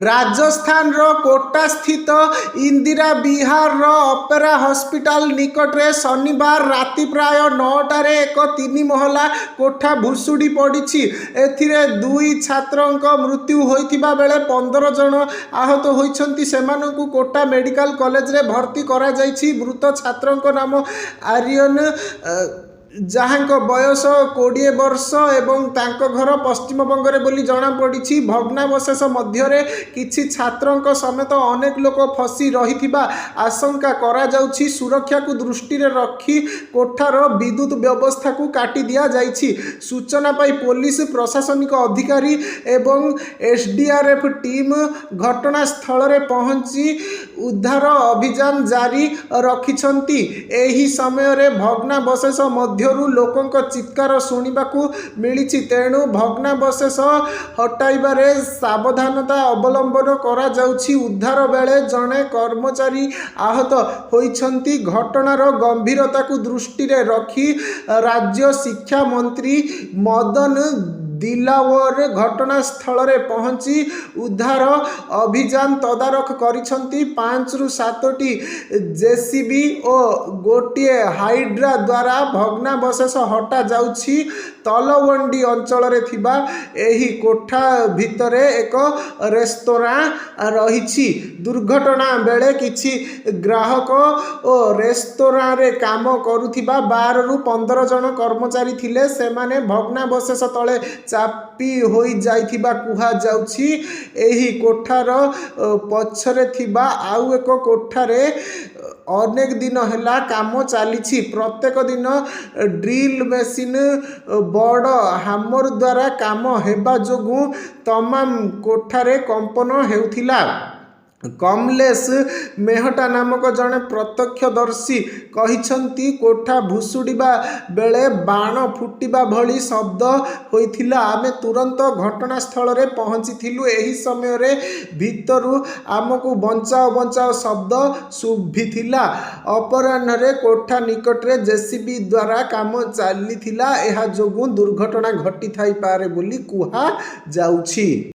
राजस्थान रो कोटा स्थित इंदिरा विहार रो opera hospital निकटरे शनिवार राति प्राय 9टारे एक 3 महला कोठा भुशुड़ी पड़ी। एथिरे 2 छात्रंक मृत्यु होइथिबा बेले 15 जन आहत होइछंती। सेमानकु कोटा मेडिकल कॉलेज रे भर्ती करा जाइछि। मृत छात्रंक नाम आर्यन जहाँको बयस 20 वर्ष एवं तांको घर पश्चिम बंगरे बोली जना पड़ी। भग्नावशेष मध्यरे किछि छात्रंक समेत अनेक लोक फसी रहिथिबा आशंका करा जाउछि। सुरक्षा को दृष्टि रे रखी कोठार विद्युत व्यवस्था को काटी दिया जाइछि। सूचना पाई पुलिस प्रशासनिक अधिकारी एवं एसडीआरएफ टीम घटनास्थल रे पहुंची उद्धार अभियान जारी रखिछंती। एही समय रे भग्नावशेष लोकों चित्कार शुणा मिली। तेणु भग्नावशेष हटाइबारे सावधानता अवलंबन करा जाउछि। उद्धार बेले जड़े कर्मचारी आहत होइछंती। घटनार गंभीरता को दृष्टि रे रखी राज्य शिक्षा मंत्री मदन दिलावर घटनास्थल रे पहुंची उद्धार अभियान तदारख करिछंती। 5 ରୁ 7टी जेसीबी और गोटे हाइड्रा द्वारा भग्नावशेष हटा जाउछि। तलवंडी अंचल रे थिबा एही कोठा भितरे एक रेस्तोरां रहिछि। दुर्घटना बेले किछि ग्राहक और रेस्तोरां रे काम करुथिबा 12 ରୁ 15 जन कर्मचारी थिले। सेमाने भग्नावशेष तले चापी होई जाइथिबा कुहा जाउछि। एही कोठार पछरे थिबा आउ एक कोठारे अनेक दिन हैला काम चली। प्रत्येक दिन ड्रिल मेसीन बड़ हामर द्वारा काम हेबा जोगु तमाम कोठारे कंपन हेउथिला। कमलेश मेहटा नामक जड़े प्रत्यक्षदर्शी कहिछंती कोठा भुशुड़ीबा बेले बाण फुटिबा भली शब्द होइथिला। आमे तुरंत घटनास्थल रे पहुंचीथिलु। एही समय रे भितरु आमको बंचाओ बंचाओ शब्द शुभिथिला। अपराह्न रे कोठा निकट रे जेसीबी द्वारा काम चलीथिला। एहा जोगु दुर्घटना घटी थाई पारे बोली कुहा जाउछि।